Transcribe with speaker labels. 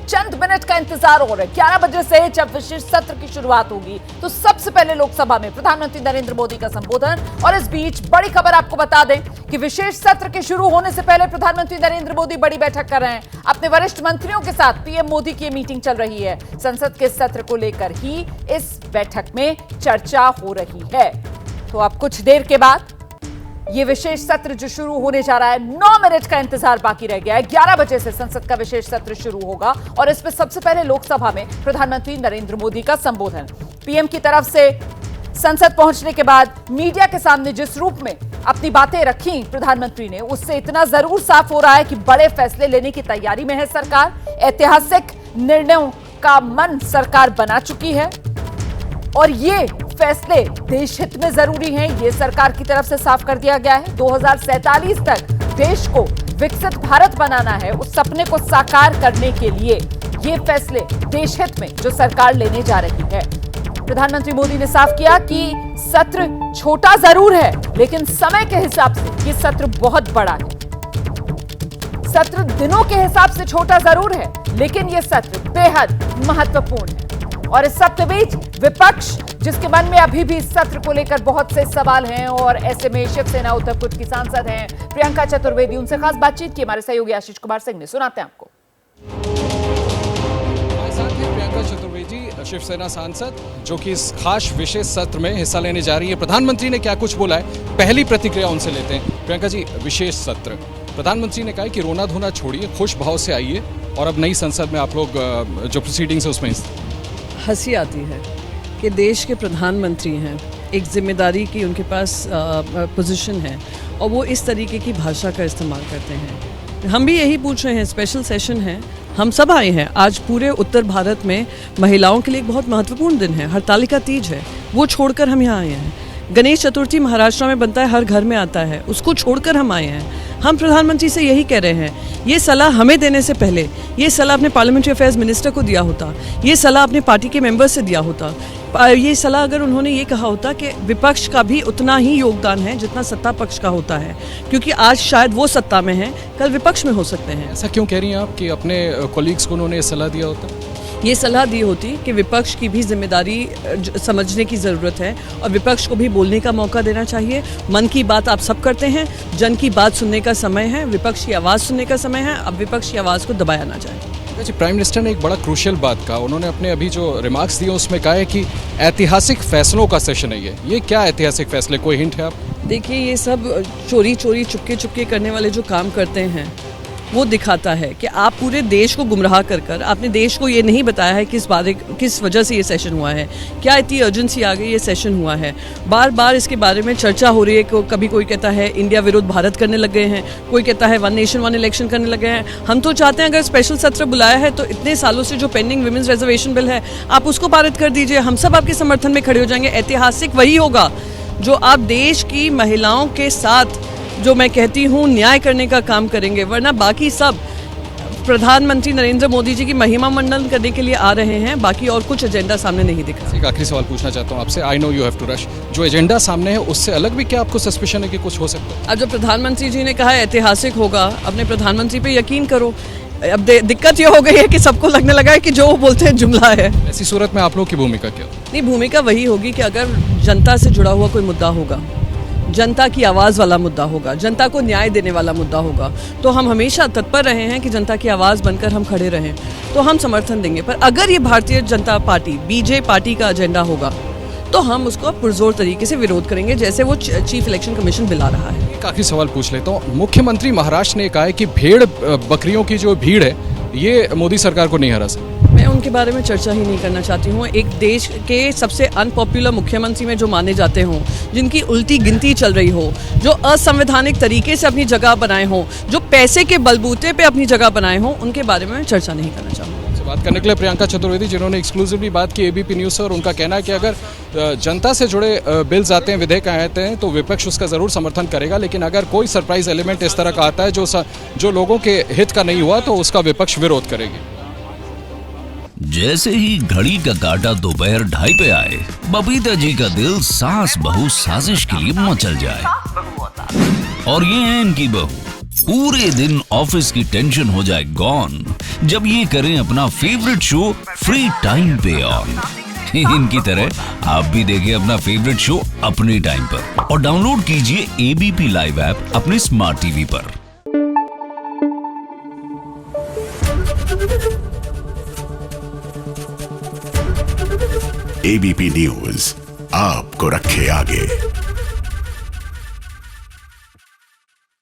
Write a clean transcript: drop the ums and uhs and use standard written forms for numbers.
Speaker 1: चंद minute का इंतजार हो रहा है। 11 बजे से जब विशेष सत्र की शुरुआत होगी तो सबसे पहले लोकसभा में प्रधानमंत्री नरेंद्र मोदी का संबोधन। और इस बीच बड़ी खबर आपको बता दें कि विशेष सत्र के शुरू होने से पहले प्रधानमंत्री नरेंद्र मोदी बड़ी बैठक कर रहे हैं। अपने वरिष्ठ मंत्रियों के साथ पीएम मोदी की मीटिंग चल रही है। संसद के सत्र को लेकर ही इस बैठक में चर्चा हो रही है। तो अब कुछ देर के बाद ये विशेष सत्र जो शुरू होने जा रहा है, 9 मिनट का इंतजार बाकी रह गया है। 11 बजे से संसद का विशेष सत्र शुरू होगा और इसमें सबसे पहले लोकसभा में प्रधानमंत्री नरेंद्र मोदी का संबोधन। पीएम की तरफ से संसद पहुंचने के बाद मीडिया के सामने जिस रूप में अपनी बातें रखी प्रधानमंत्री ने, उससे इतना जरूर साफ हो रहा है कि बड़े फैसले लेने की तैयारी में है सरकार। ऐतिहासिक निर्णयों का मन सरकार बना चुकी है और ये फैसले देश हित में जरूरी हैं, ये सरकार की तरफ से साफ कर दिया गया है। 2047 तक देश को विकसित भारत बनाना है। उस सपने को साकार करने के लिए ये फैसले देश हित में जो सरकार लेने जा रही है। प्रधानमंत्री मोदी ने साफ किया कि सत्र छोटा जरूर है, लेकिन समय के हिसाब से ये सत्र बहुत बड़ा है। सत्र दिनों के हिसाब से छोटा जरूर है, लेकिन ये सत्र बेहद महत्वपूर्ण है। और इस सब के बीच विपक्ष, जिसके मन में अभी भी इस सत्र को लेकर बहुत से सवाल हैं, और ऐसे में शिवसेना उत्तरकुट की सांसद हैं प्रियंका चतुर्वेदी, उनसे खास बातचीत की हमारे सहयोगी आशीष कुमार सिंह ने। सुनाते हैं आपको।
Speaker 2: प्रियंका चतुर्वेदी, शिवसेना सांसद, जो कि इस खास विशेष सत्र में हिस्सा लेने जा रही है। प्रधानमंत्री ने क्या कुछ बोला है, पहली प्रतिक्रिया उनसे लेते हैं। प्रियंका जी, विशेष सत्र, प्रधानमंत्री ने कहा कि रोना धोना छोड़िए, खुश भाव से आइए और अब नई संसद में आप लोग जो प्रोसीडिंग्स है उसमें।
Speaker 3: हंसी आती है कि देश के प्रधानमंत्री हैं, एक जिम्मेदारी की उनके पास पोजीशन है और वो इस तरीके की भाषा का इस्तेमाल करते हैं। हम भी यही पूछ रहे हैं, स्पेशल सेशन है, हम सब आए हैं। आज पूरे उत्तर भारत में महिलाओं के लिए एक बहुत महत्वपूर्ण दिन है, हरतालिका तीज है, वो छोड़कर हम यहाँ आए हैं। गणेश चतुर्थी महाराष्ट्र में बनता है, हर घर में आता है, उसको छोड़कर हम आए हैं। हम प्रधानमंत्री से यही कह रहे हैं, ये सलाह हमें देने से पहले ये सलाह अपने पार्लियामेंट्री अफेयर्स मिनिस्टर को दिया होता, ये सलाह अपने पार्टी के मेंबर्स से दिया होता। ये सलाह अगर उन्होंने ये कहा होता कि विपक्ष का भी उतना ही योगदान है जितना सत्ता पक्ष का होता है, क्योंकि आज शायद वो सत्ता में है, कल विपक्ष में हो सकते हैं।
Speaker 2: ऐसा क्यों कह रही हैं आप कि अपने कॉलीग्स को उन्होंने सलाह दिया होता?
Speaker 3: ये सलाह दी होती कि विपक्ष की भी जिम्मेदारी समझने की ज़रूरत है और विपक्ष को भी बोलने का मौका देना चाहिए। मन की बात आप सब करते हैं, जन की बात सुनने का समय है, विपक्ष की आवाज़ सुनने का समय है। अब विपक्ष की आवाज़ को दबाया ना जाए।
Speaker 2: जी, प्राइम मिनिस्टर ने एक बड़ा क्रूशियल बात कहा, उन्होंने अपने अभी जो रिमार्क्स दिए उसमें कहा है कि ऐतिहासिक फैसलों का सेशन है ये क्या ऐतिहासिक फैसले, कोई हिंट है आप? देखिए,
Speaker 3: ये सब चोरी चोरी चुपके चुपके करने वाले जो काम करते हैं वो दिखाता है कि आप पूरे देश को गुमराह कर आपने देश को ये नहीं बताया है किस वजह से ये सेशन हुआ है, क्या इतनी अर्जेंसी आ गई ये सेशन हुआ है। बार बार इसके बारे में चर्चा हो रही है। कभी कोई कहता है इंडिया विरुद्ध भारत करने लग गए हैं, कोई कहता है वन नेशन वन इलेक्शन करने लग गए हैं। हम तो चाहते हैं अगर स्पेशल सत्र बुलाया है तो इतने सालों से जो पेंडिंग विमेंस रिजर्वेशन बिल है आप उसको पारित कर दीजिए, हम सब आपके समर्थन में खड़े हो जाएंगे। ऐतिहासिक वही होगा जो आप देश की महिलाओं के साथ, जो मैं कहती हूँ, न्याय करने का काम करेंगे, वरना बाकी सब प्रधानमंत्री नरेंद्र मोदी जी की महिमा मंडन करने के लिए आ रहे हैं, बाकी और कुछ एजेंडा सामने नहीं दिख रहा।
Speaker 2: एक आखिरी सवाल पूछना चाहता हूँ आपसे, I know you have to rush, जो एजेंडा सामने है उससे अलग भी क्या आपको सस्पिशन है कि कुछ हो सकता है?
Speaker 3: अब जो प्रधानमंत्री जी ने कहा है ऐतिहासिक होगा, अपने प्रधानमंत्री पे यकीन करो। अब दिक्कत ये हो गई है कि सबको लगने लगा है कि जो वो बोलते हैं जुमला है।
Speaker 2: ऐसी सूरत में आप लोग की भूमिका क्या?
Speaker 3: नहीं, भूमिका वही होगी कि अगर जनता से जुड़ा हुआ कोई मुद्दा होगा, जनता की आवाज़ वाला मुद्दा होगा, जनता को न्याय देने वाला मुद्दा होगा, तो हम हमेशा तत्पर रहे हैं कि जनता की आवाज़ बनकर हम खड़े रहें, तो हम समर्थन देंगे। पर अगर ये भारतीय जनता पार्टी बीजे पार्टी का एजेंडा होगा तो हम उसको पुरजोर तरीके से विरोध करेंगे, जैसे वो चीफ इलेक्शन कमीशन बिल आ रहा है।
Speaker 2: एक आखिरी सवाल पूछ लेता हूँ, मुख्यमंत्री महाराष्ट्र ने कहा है कि भेड़ बकरियों की जो भीड़ है ये मोदी सरकार को नहीं हरा सकती।
Speaker 3: मैं उनके बारे में चर्चा ही नहीं करना चाहती हूँ। एक देश के सबसे अनपॉपुलर मुख्यमंत्री में जो माने जाते हों, जिनकी उल्टी गिनती चल रही हो, जो असंवैधानिक तरीके से अपनी जगह बनाए हों, जो पैसे के बलबूते पे अपनी जगह बनाए हों, उनके बारे में मैं चर्चा नहीं करना चाहूँगा।
Speaker 2: बात करने के लिए प्रियंका चतुर्वेदी, जिन्होंने एक्सक्लूसिवली बात की एबीपी न्यूज़ से, और उनका कहना है कि अगर जनता से जुड़े बिल्स आते हैं, विधेयक आते हैं, तो विपक्ष उसका ज़रूर समर्थन करेगा, लेकिन अगर कोई सरप्राइज एलिमेंट इस तरह का आता है जो लोगों के हित का नहीं हुआ तो उसका विपक्ष विरोध करेगी।
Speaker 4: जैसे ही घड़ी का काटा दोपहर 2:30 पे आए, बबीता जी का दिल सास बहू साजिश के लिए मचल जाए। और ये है इनकी बहू, पूरे दिन ऑफिस की टेंशन हो जाए गॉन जब ये करें अपना फेवरेट शो फ्री टाइम पे ऑन। इनकी तरह आप भी देखें अपना फेवरेट शो अपने टाइम पर और डाउनलोड कीजिए एबीपी लाइव ऐप अपने स्मार्ट टीवी पर।
Speaker 5: एबीपी न्यूज आपको रखे आगे।